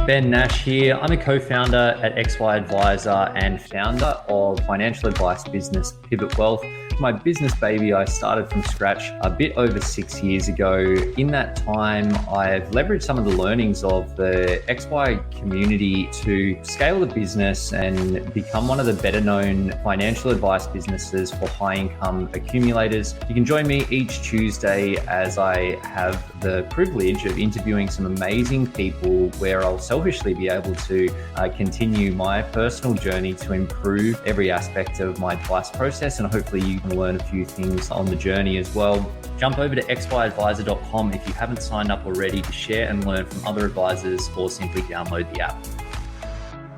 Ben Nash here. I'm a co-founder at XY Advisor and founder of financial advice business Pivot Wealth. My business baby I started from scratch a bit over 6 years ago. In that time, I've leveraged some of the learnings of the XY community to scale the business and become one of the better known financial advice businesses for high income accumulators. You can join me each Tuesday as I have the privilege of interviewing some amazing people where I'll selfishly be able to continue my personal journey to improve every aspect of my advice process, and hopefully you can learn a few things on the journey as well. Jump over to xyadvisor.com if you haven't signed up already to share and learn from other advisors, or simply download the app.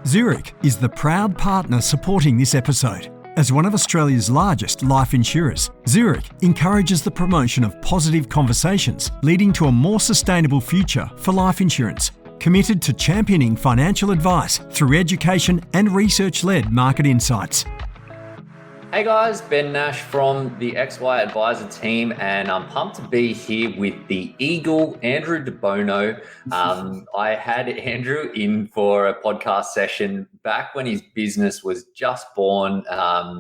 Zurich is the proud partner supporting this episode. As one of Australia's largest life insurers, Zurich encourages the promotion of positive conversations leading to a more sustainable future for life insurance. Committed to championing financial advice through education and research-led market insights. Hey guys, Ben Nash from the XY Advisor team, and I'm pumped to be here with the Eagle, Andrew Debono. I had Andrew in for a podcast session back when his business was just born.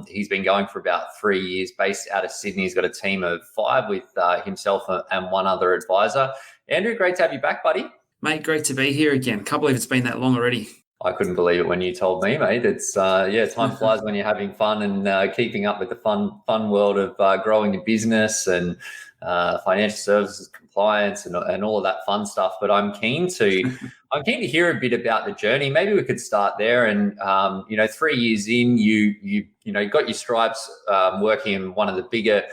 He's been going for about 3 years, based out of Sydney. He's got a team of 5 with himself and one other advisor. Andrew, great to have you back, buddy. Mate, great to be here again. Can't believe it's been that long already. I couldn't believe it when you told me, mate. It's time flies when you're having fun and keeping up with the fun world of growing your business and financial services compliance and all of that fun stuff. But I'm keen to hear a bit about the journey. Maybe we could start there. And 3 years in, you got your stripes working in one of the bigger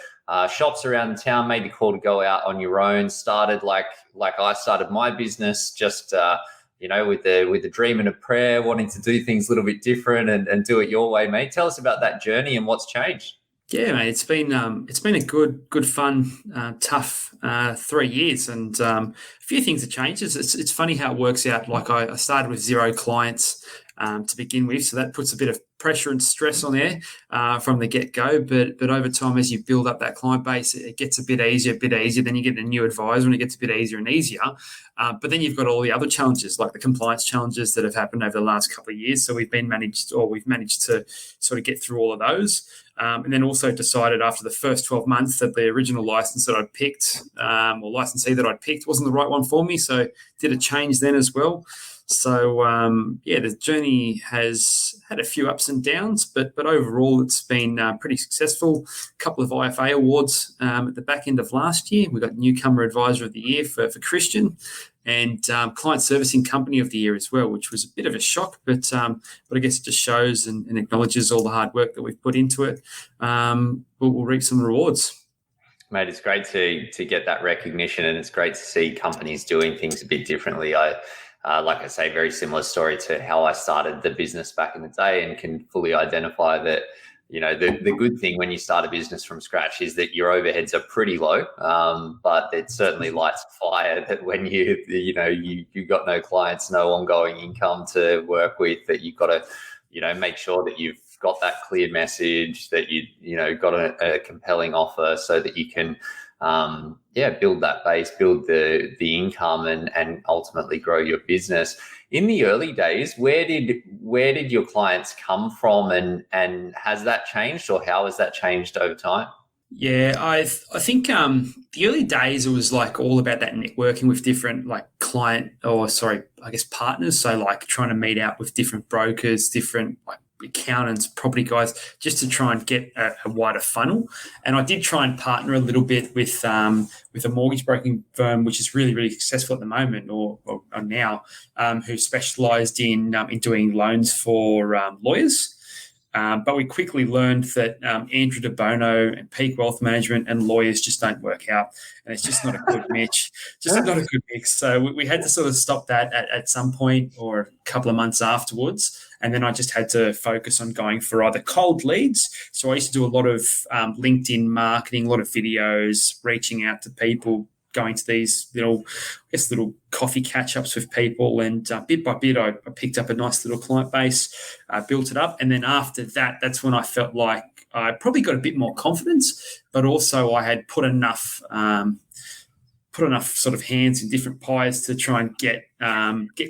shops around town. Made the call to go out on your own. Started like I started my business, just with the dream and a prayer, wanting to do things a little bit different and do it your way, mate. Tell us about that journey and what's changed. Yeah, mate, it's been a good, fun, tough 3 years, and a few things have changed. It's funny how it works out. Like I started with 0 clients to begin with, so that puts a bit of pressure and stress on there from the get-go. But over time, as you build up that client base, it gets a bit easier. Then you get a new advisor, and it gets a bit easier and easier. But then you've got all the other challenges, like the compliance challenges that have happened over the last couple of years. So we've managed to sort of get through all of those. And then also decided after the first 12 months that the original license that I'd picked, or licensee that I'd picked, wasn't the right one for me. So did a change then as well. So, the journey has had a few ups and downs, but overall it's been pretty successful. A couple of IFA awards at the back end of last year. We got Newcomer Advisor of the Year for Christian, and Client Servicing Company of the Year as well, which was a bit of a shock, but I guess it just shows and acknowledges all the hard work that we've put into it. We'll reap some rewards. Mate, it's great to get that recognition, and it's great to see companies doing things a bit differently. Like I say, very similar story to how I started the business back in the day, and can fully identify that, the good thing when you start a business from scratch is that your overheads are pretty low, but it certainly lights a fire that when you got no clients, no ongoing income to work with, that you've got to, make sure that you've got that clear message, that got a compelling offer so that you can build that base, build the income, and ultimately grow your business. In the early days, where did your clients come from, and has that changed, or how has that changed over time? Yeah, I think the early days, it was like all about that networking with different partners. So like trying to meet out with different brokers, different accountants, property guys, just to try and get a wider funnel. And I did try and partner a little bit with a mortgage broking firm, which is really, really successful at the moment, or now, who specialised in doing loans for lawyers. But we quickly learned that Andrew Debono and peak wealth management and lawyers just don't work out, and it's just not a good match. Not a good mix. So we had to sort of stop that at some point, or a couple of months afterwards. And then I just had to focus on going for either cold leads. So I used to do a lot of LinkedIn marketing, a lot of videos, reaching out to people, going to these little coffee catch-ups with people. And bit by bit, I picked up a nice little client base, built it up. And then after that, that's when I felt like I probably got a bit more confidence, but also I had put enough put enough sort of hands in different pies to try and get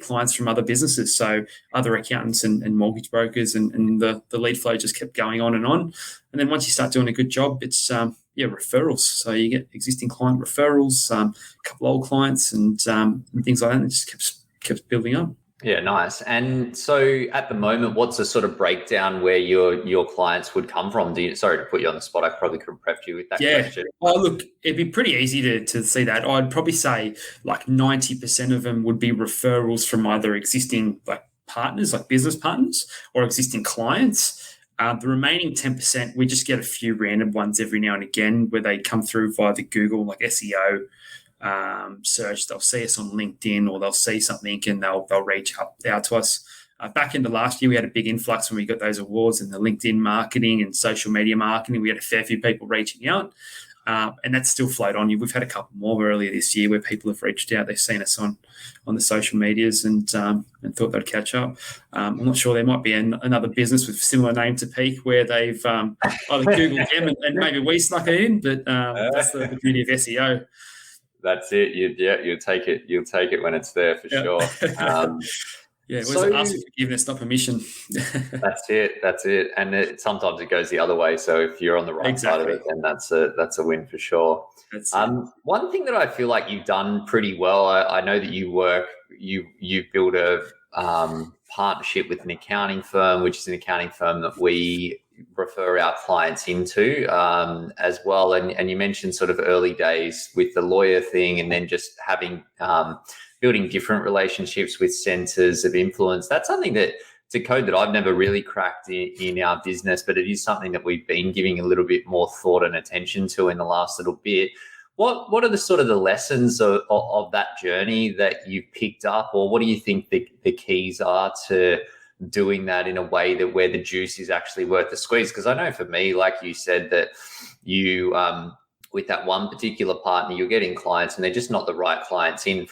clients from other businesses. So other accountants and mortgage brokers, and the lead flow just kept going on and on. And then once you start doing a good job, it's referrals. So you get existing client referrals, a couple of old clients, and things like that. And it just kept building up. Yeah, nice. And so at the moment, what's the sort of breakdown where your clients would come from? Sorry to put you on the spot. I probably could have prepped you with that question. Well, look, it'd be pretty easy to see that. I'd probably say like 90% of them would be referrals from either existing like partners, like business partners, or existing clients. The remaining 10%, we just get a few random ones every now and again where they come through via the Google, like SEO search. They'll see us on LinkedIn, or they'll see something and they'll reach out to us. Back into last year, we had a big influx when we got those awards in the LinkedIn marketing and social media marketing. We had a fair few people reaching out, and that's still flowed on. We've had a couple more earlier this year where people have reached out. They've seen us on the social medias and thought they'd catch up. I'm not sure. There might be another business with a similar name to Peak where they've either Googled them and maybe we snuck it in, but that's the beauty of SEO. That's it. You'll take it. You'll take it when it's there for sure. It was ask for forgiveness, not permission. That's it. And sometimes it goes the other way. So if you're on the right side of it, then that's a win for sure. One thing that I feel like you've done pretty well, I know that you built a partnership with an accounting firm, which is an accounting firm that we refer our clients into as well. And you mentioned sort of early days with the lawyer thing, and then just having building different relationships with centers of influence. That's something that it's a code that I've never really cracked in our business, but it is something that we've been giving a little bit more thought and attention to in the last little bit. What are the sort of the lessons of that journey that you've picked up, or what do you think the keys are to doing that in a way that where the juice is actually worth the squeeze? Because I know for me, like you said, that you with that one particular partner, you're getting clients and they're just not the right clients in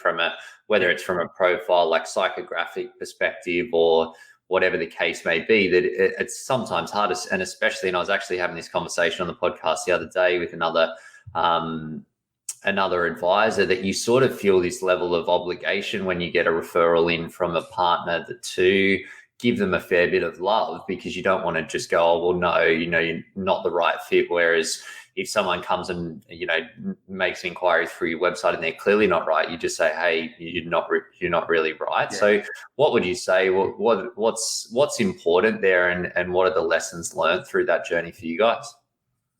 whether it's from a profile like psychographic perspective or whatever the case may be, that it's sometimes harder. And especially, and I was actually having this conversation on the podcast the other day with another advisor, that you sort of feel this level of obligation when you get a referral in from a partner to give them a fair bit of love, because you don't want to just go, oh, well, no, you're not the right fit. Whereas if someone comes and, makes an inquiry through your website and they're clearly not right, you just say, hey, you're not really right. Yeah. So what would you say, what's important there, and what are the lessons learned through that journey for you guys?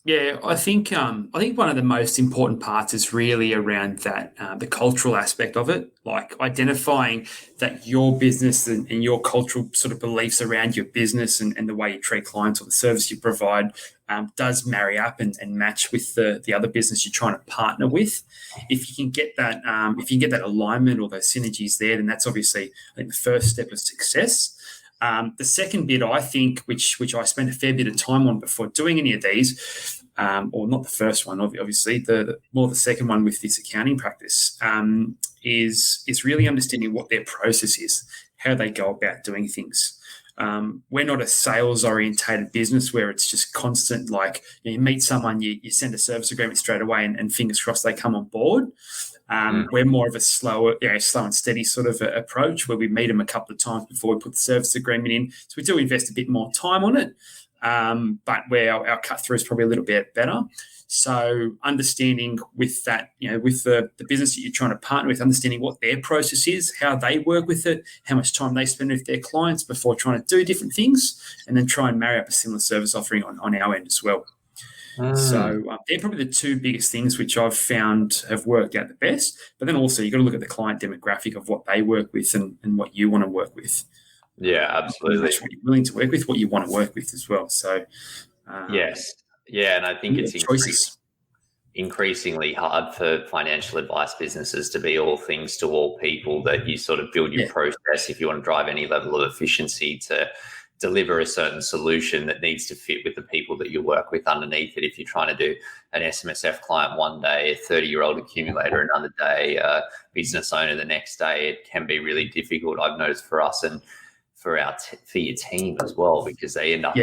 Yeah, I think one of the most important parts is really around that the cultural aspect of it, like identifying that your business and your cultural sort of beliefs around your business and the way you treat clients or the service you provide does marry up and match with the other business you're trying to partner with. If you can get that, alignment or those synergies there, then that's obviously, I think, the first step of success. The second bit, I think, which I spent a fair bit of time on before doing any of these, or not the first one, obviously, the second one with this accounting practice, is really understanding what their process is, how they go about doing things. We're not a sales-orientated business where it's just constant, like you meet someone, you send a service agreement straight away, and fingers crossed they come on board. We're more of a slow and steady sort of approach where we meet them a couple of times before we put the service agreement in. So we do invest a bit more time on it, but where our cut through is probably a little bit better. So understanding with that, with the business that you're trying to partner with, understanding what their process is, how they work with it, how much time they spend with their clients before trying to do different things, and then try and marry up a similar service offering on our end as well. So they're probably the two biggest things which I've found have worked out the best. But then also you've got to look at the client demographic of what they work with and what you want to work with. Yeah, absolutely. What you're willing to work with, what you want to work with as well. So yes. Yeah, and I think it's increasingly hard for financial advice businesses to be all things to all people, that you sort of build your process if you want to drive any level of efficiency to deliver a certain solution that needs to fit with the people that you work with underneath it. If you're trying to do an SMSF client one day, a 30-year-old accumulator another day, a business owner the next day, it can be really difficult. I've noticed for us and for your team as well, because they end up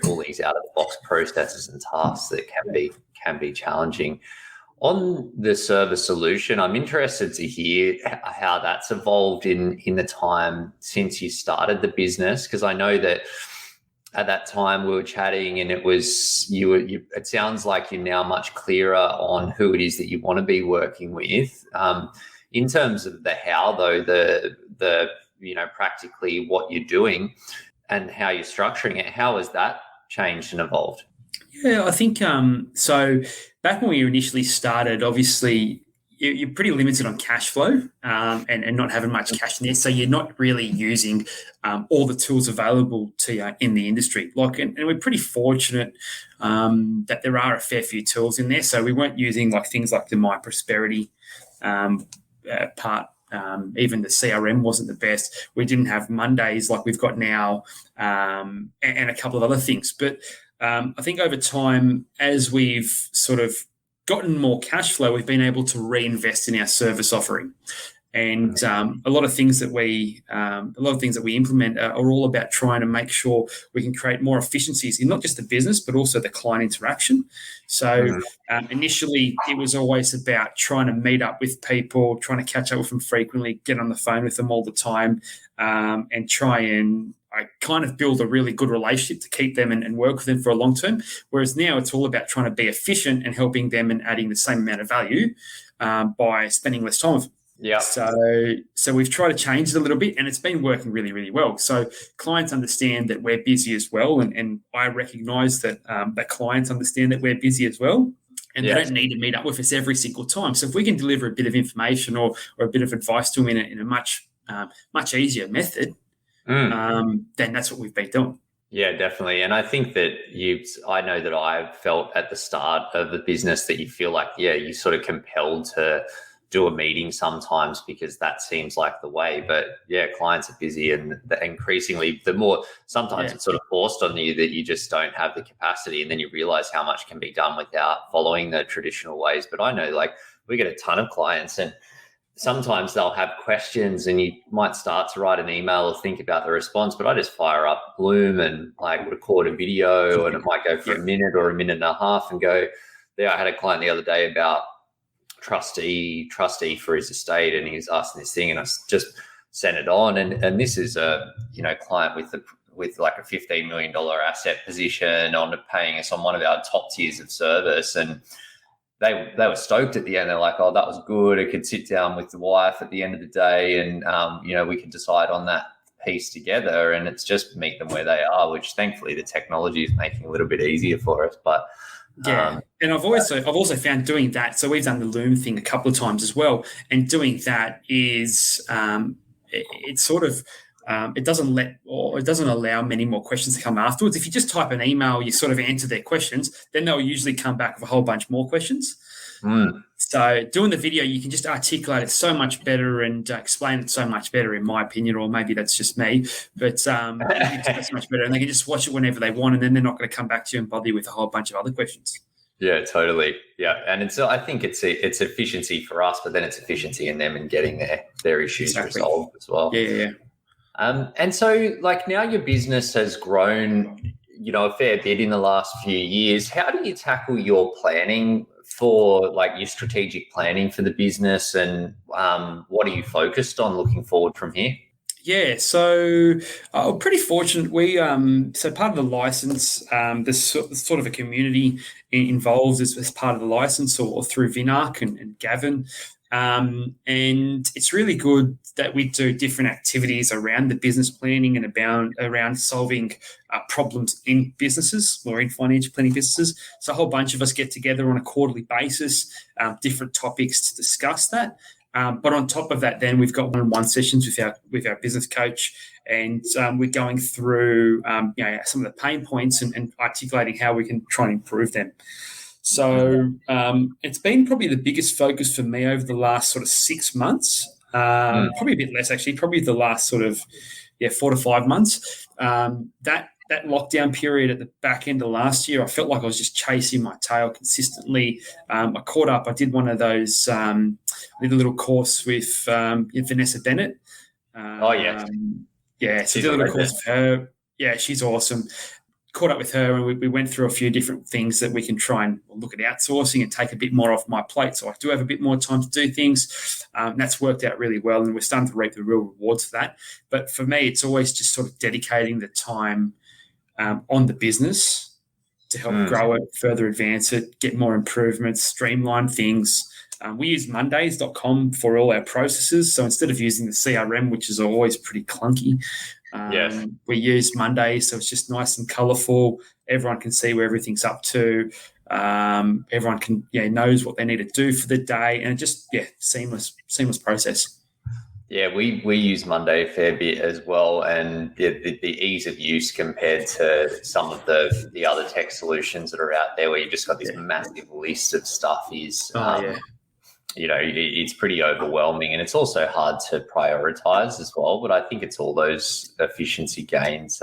all these out of the box processes and tasks that can be challenging. On the server solution, I'm interested to hear how that's evolved in the time since you started the business, because I know that at that time we were chatting and it was it sounds like you're now much clearer on who it is that you want to be working with. In terms of the how, though, the practically what you're doing and how you're structuring it, how has that changed and evolved? Yeah, I think so. Back when we initially started, obviously you're pretty limited on cash flow and not having much cash in there, so you're not really using all the tools available to you in the industry. And we're pretty fortunate that there are a fair few tools in there. So we weren't using things like the My Prosperity part. Even the CRM wasn't the best. We didn't have Mondays like we've got now, and a couple of other things. But I think over time, as we've sort of gotten more cash flow, we've been able to reinvest in our service offering. And a lot of things that we implement are all about trying to make sure we can create more efficiencies in not just the business but also the client interaction. So initially, it was always about trying to meet up with people, trying to catch up with them frequently, get on the phone with them all the time, and try and kind of build a really good relationship to keep them and work with them for a long term. Whereas now it's all about trying to be efficient and helping them and adding the same amount of value by spending less time with them. Yeah. So we've tried to change it a little bit, and it's been working really, really well. So clients understand that we're busy as well, and I recognise that that clients understand that we're busy as well, and they don't need to meet up with us every single time. So if we can deliver a bit of information or a bit of advice to them in a much easier method, then that's what we've been doing. Yeah, definitely. And I think that I know that I've felt at the start of the business that you feel like, you're sort of compelled to do a meeting sometimes because that seems like the way. But clients are busy, and increasingly the more sometimes it's sort of forced on you that you just don't have the capacity, and then you realize how much can be done without following the traditional ways. But I know we get a ton of clients, and sometimes they'll have questions and you might start to write an email or think about the response, but I just fire up Bloom and record a video, and it might go for a minute or a minute and a half and go there. I had a client the other day about trustee for his estate, and he was asking this thing, and I just sent it on. And this is a client with like a $15 million asset position on paying us on one of our top tiers of service, and they were stoked at the end. They're like, "Oh, that was good. I could sit down with the wife at the end of the day, and we can decide on that piece together." And it's just meet them where they are, which thankfully the technology is making a little bit easier for us. But and I've also found doing that. So we've done the Loom thing a couple of times as well, and doing that is it's sort of it doesn't allow many more questions to come afterwards. If you just type an email, you sort of answer their questions, then they'll usually come back with a whole bunch more questions. So doing the video, you can just articulate it so much better and explain it so much better, in my opinion, or maybe that's just me. But it's so much better, and they can just watch it whenever they want, and then they're not going to come back to you and bother you with a whole bunch of other questions. Yeah, totally. Yeah, and I think it's efficiency for us, but then it's efficiency in them and getting their issues resolved as well. Yeah. And so, now your business has grown, a fair bit in the last few years. How do you tackle your planning for your strategic planning for the business, and what are you focused on looking forward from here? Yeah, so I'm pretty fortunate. We so part of the license, there's sort of a community involved as part of the license or through Vinarc and Gavin. And it's really good that we do different activities around the business planning and around solving problems in businesses or in financial planning businesses. So a whole bunch of us get together on a quarterly basis, different topics to discuss that. But on top of that, then we've got one-on-one sessions with our business coach, and we're going through some of the pain points and articulating how we can try and improve them. So it's been probably the biggest focus for me over the last sort of 6 months, probably a bit less actually, probably the last sort of 4 to 5 months. That lockdown period at the back end of last year, I felt like I was just chasing my tail consistently. I caught up. I did one of those, I did a little course with Vanessa Bennett. So I did a little course with her. Yeah, she's awesome. caught up with her, and we went through a few different things that we can try and look at outsourcing and take a bit more off my plate, so I do have a bit more time to do things. That's worked out really well, and we're starting to reap the real rewards for that. But for me, it's always just sort of dedicating the time on the business to help grow it, further advance it, get more improvements, streamline things. We use Mondays.com for all our processes. So instead of using the CRM, which is always pretty clunky, we use Mondays. So it's just nice and colourful. Everyone can see where everything's up to. Everyone can knows what they need to do for the day, and just seamless process. Yeah, we use Monday a fair bit as well, and the ease of use compared to some of the other tech solutions that are out there, where you've just got this massive list of stuff is, it's pretty overwhelming, and it's also hard to prioritize as well. But I think it's all those efficiency gains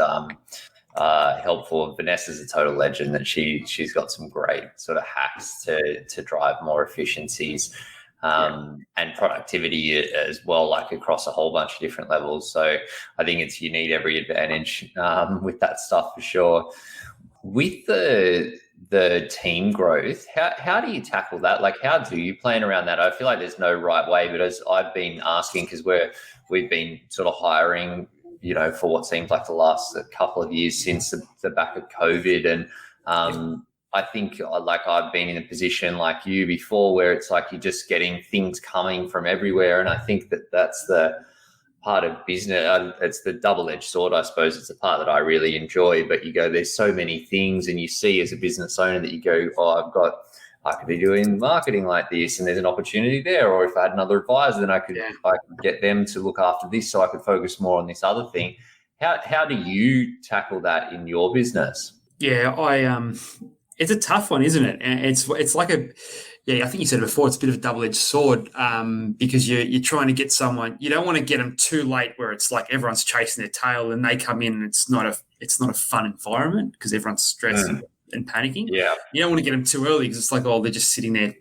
helpful. Vanessa's a total legend that she's got some great sort of hacks to drive more efficiencies. And productivity as well, like across a whole bunch of different levels. So I think you need every advantage with that stuff for sure. With the team growth, how do you tackle that? Like, how do you plan around that? I feel like there's no right way, but as I've been asking, because we've been sort of hiring, for what seems like the last couple of years since the back of COVID, and I think I've been in a position like you before where it's like you're just getting things coming from everywhere. And I think that's the part of business. It's the double-edged sword, I suppose. It's the part that I really enjoy. But you go, there's so many things, and you see as a business owner that you go, I could be doing marketing like this, and there's an opportunity there. Or if I had another advisor, then I could get them to look after this, so I could focus more on this other thing. How do you tackle that in your business? Yeah, it's a tough one, isn't it? And it's like I think you said it before, it's a bit of a double-edged sword because you're trying to get someone. You don't want to get them too late where it's like everyone's chasing their tail and they come in and it's not a fun environment because everyone's stressed and panicking. Yeah, you don't want to get them too early because it's like, they're just sitting there,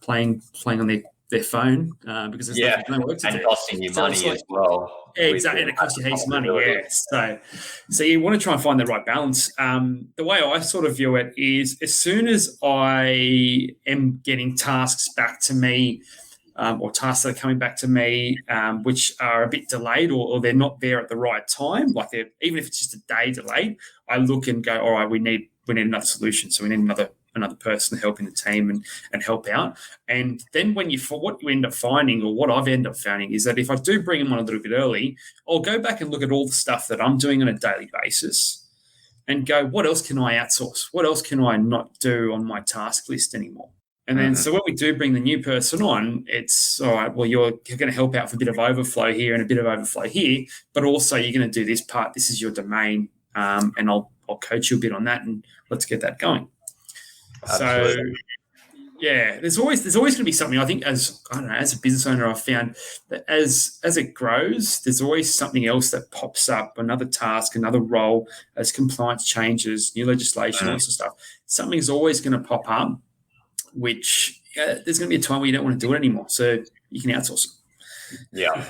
playing on their phone because there's no work to do. And costing you money as well. Exactly, and it costs you heaps of money, So you want to try and find the right balance. The way I sort of view it is as soon as I am getting tasks back to me or tasks that are coming back to me which are a bit delayed or they're not there at the right time, like even if it's just a day delayed, I look and go, all right, we need another solution. So we need another person helping the team and help out. And then what you end up finding, or what I've ended up finding, is that if I do bring them on a little bit early, I'll go back and look at all the stuff that I'm doing on a daily basis and go, what else can I outsource? What else can I not do on my task list anymore? And then so when we do bring the new person on, it's all right, well, you're going to help out for a bit of overflow here and a bit of overflow here, but also you're going to do this part. This is your domain, and I'll coach you a bit on that, and let's get that going. Absolutely. So, there's always going to be something. I think as a business owner, I've found that as it grows, there's always something else that pops up, another task, another role, as compliance changes, new legislation, all this stuff. Something's always going to pop up, which there's going to be a time where you don't want to do it anymore. So you can outsource it.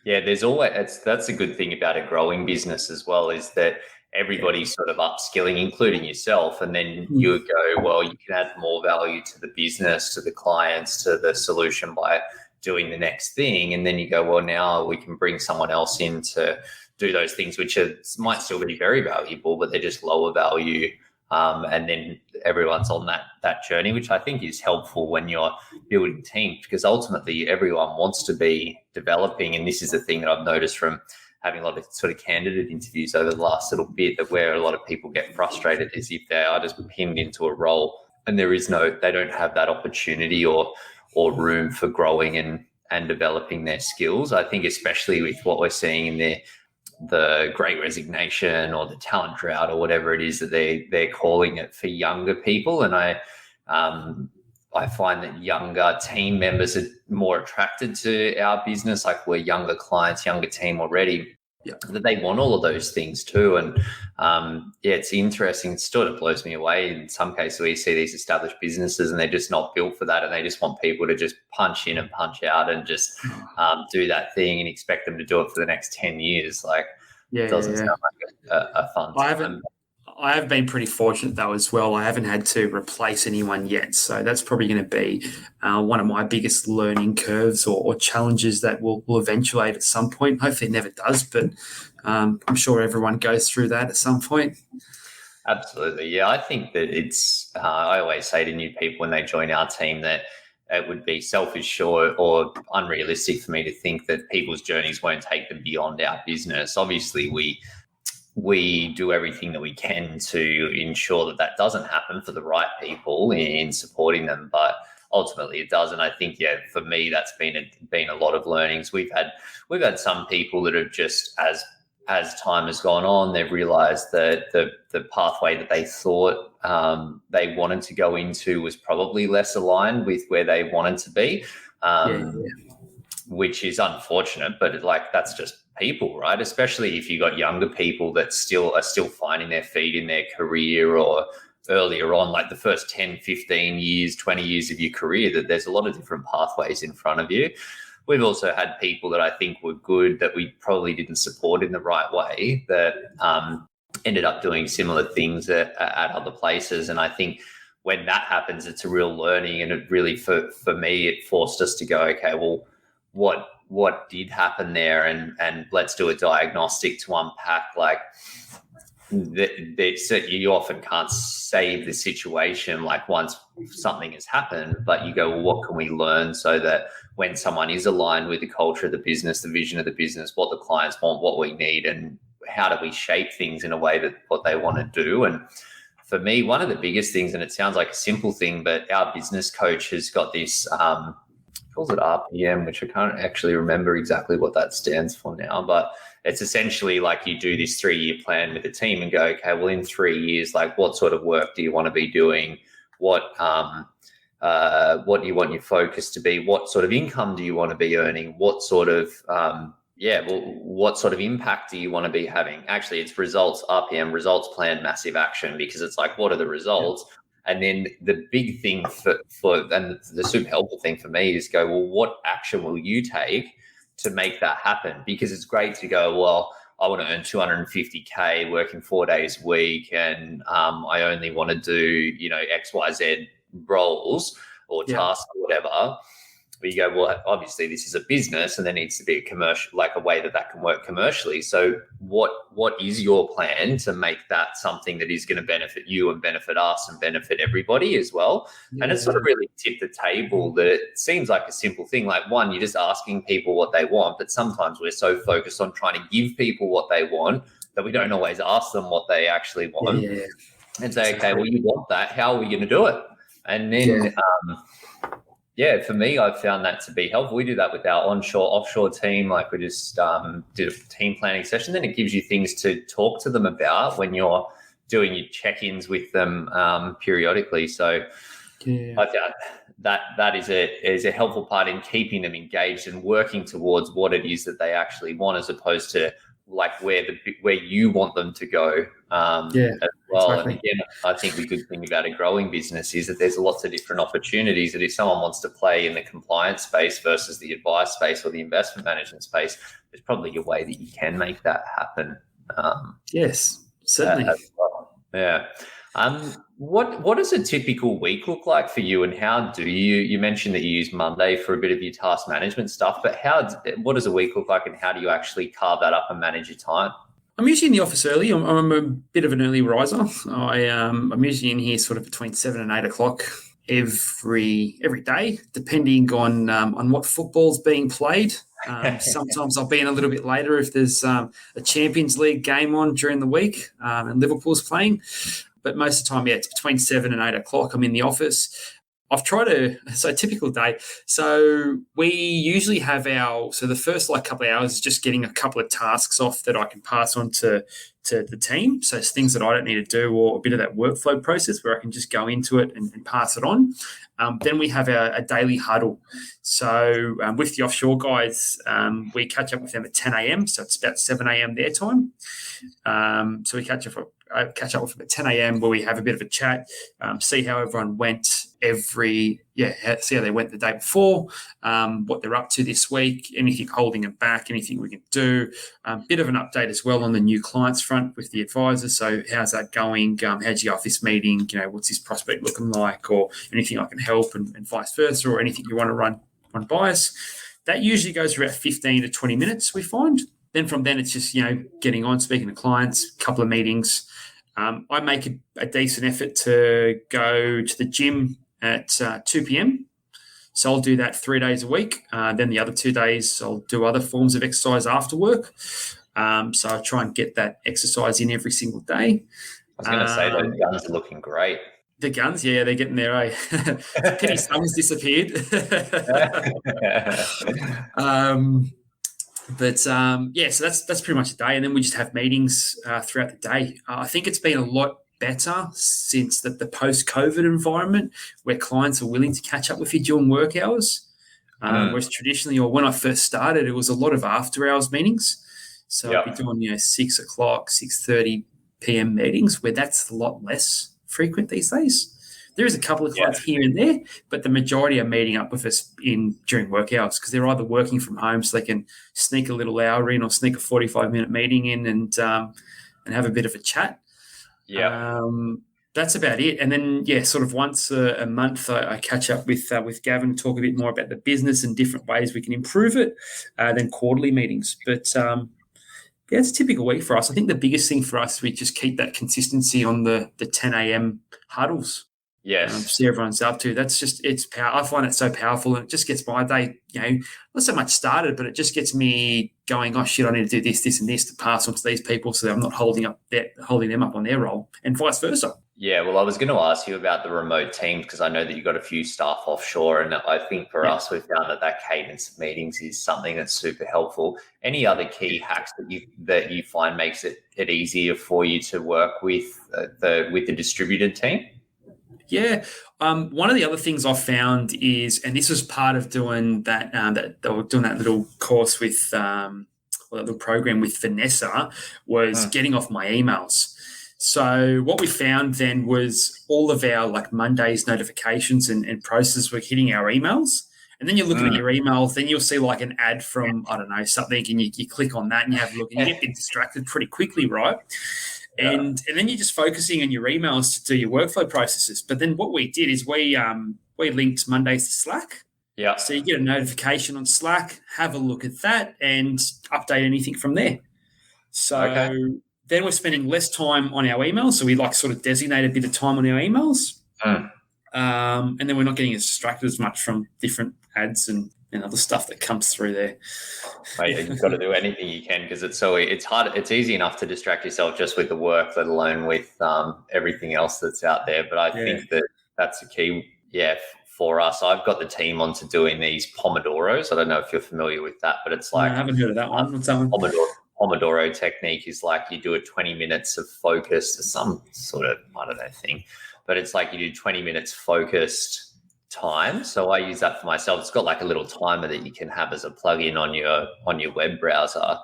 Yeah. There's always that's a good thing about a growing business as well, is that everybody's sort of upskilling, including yourself, and then you go, well, you can add more value to the business, to the clients, to the solution by doing the next thing. And then you go, well, now we can bring someone else in to do those things, which might still be very valuable, but they're just lower value. And then everyone's on that journey, which I think is helpful when you're building teams, because ultimately everyone wants to be developing. And this is the thing that I've noticed from having a lot of sort of candidate interviews over the last little bit, that where a lot of people get frustrated is if they are just pinned into a role and they don't have that opportunity or room for growing and developing their skills. I think especially with what we're seeing in the Great Resignation or the talent drought or whatever it is that they're calling it for younger people. And I find that younger team members are more attracted to our business. Like, we're younger clients, younger team already, that they want all of those things too. And it's interesting. It sort of blows me away in some cases where you see these established businesses and they're just not built for that, and they just want people to just punch in and punch out and just do that thing and expect them to do it for the next 10 years. Like, it doesn't sound like a fun time. I have been pretty fortunate though as well. I haven't had to replace anyone yet, so that's probably going to be one of my biggest learning curves or challenges that will eventuate at some point. Hopefully, it never does, but I'm sure everyone goes through that at some point. Absolutely. Yeah, I think that it's, I always say to new people when they join our team that it would be selfish or unrealistic for me to think that people's journeys won't take them beyond our business. Obviously, we do everything that we can to ensure that that doesn't happen for the right people in supporting them, but ultimately it does. And I think, yeah, for me, that's been a lot of learnings. We've had some people that have just, as time has gone on, they've realized that the pathway that they thought they wanted to go into was probably less aligned with where they wanted to be, which is unfortunate, but that's just people, right? Especially if you've got younger people that are still finding their feet in their career, or earlier on, like the first 10, 15 years, 20 years of your career, that there's a lot of different pathways in front of you. We've also had people that I think were good that we probably didn't support in the right way that ended up doing similar things at other places. And I think when that happens, it's a real learning. And it really, for me, it forced us to go, okay, well, what did happen there? And let's do a diagnostic to unpack, you often can't save the situation once something has happened, but you go, well, what can we learn so that when someone is aligned with the culture of the business, the vision of the business, what the clients want, what we need, and how do we shape things in a way that what they want to do? And for me, one of the biggest things, and it sounds like a simple thing, but our business coach has got this, calls it RPM, which I can't actually remember exactly what that stands for now, but it's essentially like you do this 3-year plan with the team and go, okay, well, in 3 years, what sort of work do you want to be doing? What do you want your focus to be? What sort of income do you want to be earning? What sort of what sort of impact do you want to be having? Actually, it's results, RPM, results plan, massive action, because it's what are the results? Yeah. And then the big thing and the super helpful thing for me is go, well, what action will you take to make that happen? Because it's great to go, well, I want to earn 250K working 4 days a week, and I only want to do, X, Y, Z roles or tasks or whatever. But you go, well, obviously this is a business and there needs to be a commercial, a way that can work commercially. So what is your plan to make that something that is going to benefit you and benefit us and benefit everybody as well? Yeah. And it's sort of really tipped the table that it seems like a simple thing. One, you're just asking people what they want, but sometimes we're so focused on trying to give people what they want that we don't always ask them what they actually want. Yeah. And say, okay, well, you want that. How are we going to do it? And then, for me, I've found that to be helpful. We do that with our offshore team. We just did a team planning session. Then it gives you things to talk to them about when you're doing your check-ins with them periodically. So I found that is a helpful part in keeping them engaged and working towards what it is that they actually want, as opposed to where you want them to go as well. Exactly. And again, I think the good thing about a growing business is that there's lots of different opportunities that if someone wants to play in the compliance space versus the advice space or the investment management space, there's probably a way that you can make that happen. Yes, certainly. As well. Yeah. What does a typical week look like for you, and how do you mentioned that you use Monday for a bit of your task management stuff, but what does a week look like, and how do you actually carve that up and manage your time? I'm usually in the office early. I'm a bit of an early riser. I'm usually in here sort of between 7 and 8 o'clock every day, depending on what football's being played. Sometimes I'll be in a little bit later if there's a Champions League game on during the week and Liverpool's playing. But most of the time, it's between 7 and 8 o'clock. I'm in the office. I've tried a typical day. So we usually have the first couple of hours is just getting a couple of tasks off that I can pass on to the team. So it's things that I don't need to do, or a bit of that workflow process where I can just go into it and pass it on. Then we have a daily huddle. So with the offshore guys, we catch up with them at 10 a.m. So it's about 7 a.m. their time. So we catch up with them at 10 a.m. where we have a bit of a chat, see how everyone went, see how they went the day before, what they're up to this week, anything holding them back, anything we can do. Bit of an update as well on the new clients front with the advisors. So how's that going? How'd you go off this meeting? What's this prospect looking like, or anything I can help, and vice versa, or anything you want to run by us. That usually goes for about 15 to 20 minutes, we find. Then from then, it's just, getting on, speaking to clients, a couple of meetings. I make a decent effort to go to the gym at 2 p.m. So I'll do that 3 days a week. Then the other 2 days, I'll do other forms of exercise after work. So I try and get that exercise in every single day. I was going to say those guns are looking great. The guns, yeah, they're getting there, eh? Pity some's disappeared. So that's pretty much a day. And then we just have meetings throughout the day. I think it's been a lot better since the post-COVID environment where clients are willing to catch up with you during work hours. Whereas traditionally, or when I first started, it was a lot of after-hours meetings. So I'd be doing, 6 o'clock, 6:30 p.m. meetings, where that's a lot less frequent these days. There is a couple of clients here and there, but the majority are meeting up with us during work hours because they're either working from home so they can sneak a little hour in or sneak a 45-minute meeting in and have a bit of a chat. Yeah. That's about it. And then, sort of once a month, I catch up with Gavin and talk a bit more about the business and different ways we can improve it, then quarterly meetings. But, it's a typical week for us. I think the biggest thing for us, we just keep that consistency on the 10 a.m. huddles. Yes. See everyone's up to. That's just, it's power. I find it so powerful, and it just gets my day, not so much started, but it just gets me going, oh shit, I need to do this and this to pass on to these people so that I'm not holding them up on their role, and vice versa. Yeah, well, I was going to ask you about the remote teams because I know that you've got a few staff offshore, and I think for us, we've found that cadence of meetings is something that's super helpful. Any other key hacks that you find makes it easier for you to work with the distributed team? Yeah. One of the other things I found is, and this was part of doing that little course with, that little program with Vanessa, was getting off my emails. So what we found then was all of our Monday's notifications and processes were hitting our emails. And then you're looking at your email, then you'll see an ad from, I don't know, something, and you click on that and you have a look, and you get distracted pretty quickly, right? Yeah. And then you're just focusing on your emails to do your workflow processes. But then what we did is we linked Mondays to Slack. Yeah. So you get a notification on Slack, have a look at that, and update anything from there. So then we're spending less time on our emails. So we sort of designate a bit of time on our emails. And then we're not getting as distracted as much from different ads and other stuff that comes through there. Mate, you've got to do anything you can because it's hard. It's easy enough to distract yourself just with the work, let alone with everything else that's out there. But I think that's the key. Yeah, for us, I've got the team onto doing these Pomodoros. I don't know if you're familiar with that, but it's I haven't heard of that one. What's that one? Pomodoro technique is you do 20 minutes of focus to some sort of, I don't know, thing. But it's you do 20 minutes focused time. So I use that for myself. It's got a little timer that you can have as a plugin on your web browser.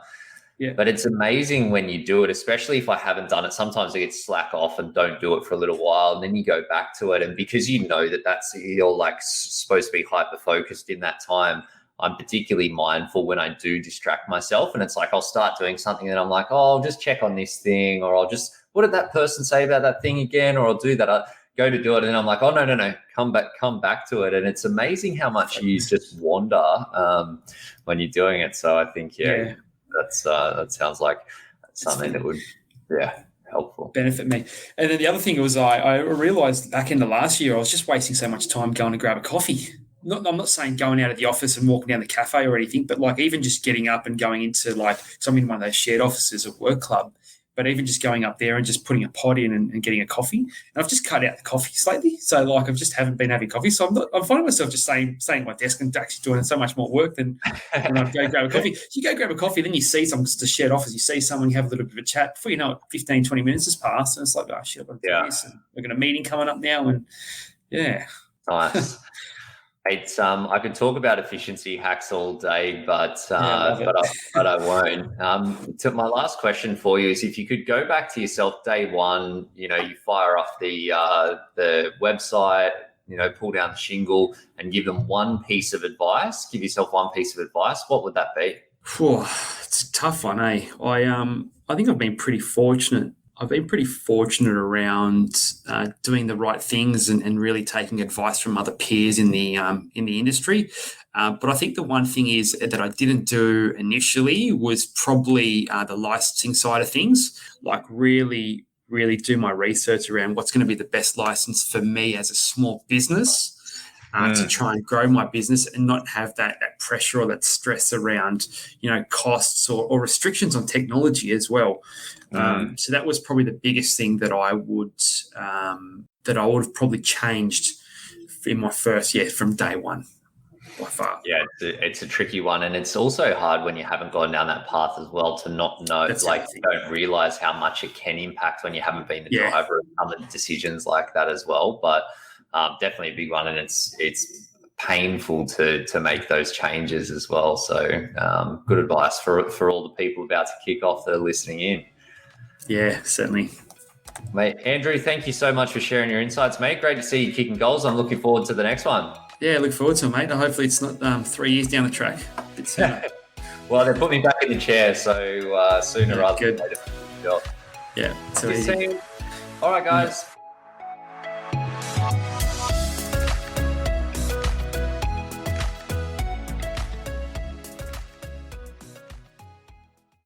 Yeah. But it's amazing when you do it, especially if I haven't done it. Sometimes I get slack off and don't do it for a little while, and then you go back to it. And because you know that's you're supposed to be hyper focused in that time, I'm particularly mindful when I do distract myself. And it's I'll start doing something and I'm I'll just check on this thing, or I'll just, what did that person say about that thing again? Or I'll do that. I go to do it and I'm oh, no, come back to it. And it's amazing how much you just wander when you're doing it. So I think, that sounds like something that would, helpful. Benefit me. And then the other thing was I realized back in the last year, I was just wasting so much time going to grab a coffee. I'm not saying going out of the office and walking down the cafe or anything, but even just getting up and going into so I'm in one of those shared offices at work club, but even just going up there and just putting a pod in and getting a coffee. And I've just cut out the coffees lately. So I just haven't been having coffee. So I'm finding myself just staying at my desk and actually doing so much more work than when I go grab a coffee. You go grab a coffee, then you see someone, just a shared office, you see someone, you have a little bit of a chat. Before you know it, 15, 20 minutes has passed. And it's oh shit, I've got to do this. And we've got a meeting coming up now. And Nice. It's I could talk about efficiency hacks all day, but I won't. So my last question for you is, if you could go back to yourself day one, you fire up the website, pull down the shingle and give them one piece of advice, give yourself one piece of advice, what would that be? Whew, it's a tough one, eh? I think I've been pretty fortunate. I've been pretty fortunate around doing the right things and really taking advice from other peers in the industry. But I think the one thing is that I didn't do initially was probably the licensing side of things, like really do my research around what's going to be the best license for me as a small business. To try and grow my business and not have that pressure or that stress around, costs or restrictions on technology as well. So that was probably the biggest thing that I would have probably changed in my first year from day one, by far. Yeah, it's a tricky one, and it's also hard when you haven't gone down that path as well to not know, don't realize how much it can impact when you haven't been the driver of other decisions like that as well. But definitely a big one, and it's painful to make those changes as well. So good advice for all the people about to kick off that are listening in. Yeah, certainly. Mate, Andrew, thank you so much for sharing your insights, mate. Great to see you kicking goals. I'm looking forward to the next one. Yeah, look forward to it, mate. Hopefully it's not 3 years down the track. A bit sooner. Well, they put me back in the chair, so sooner rather than later. Yeah, Good seeing you. All right, guys.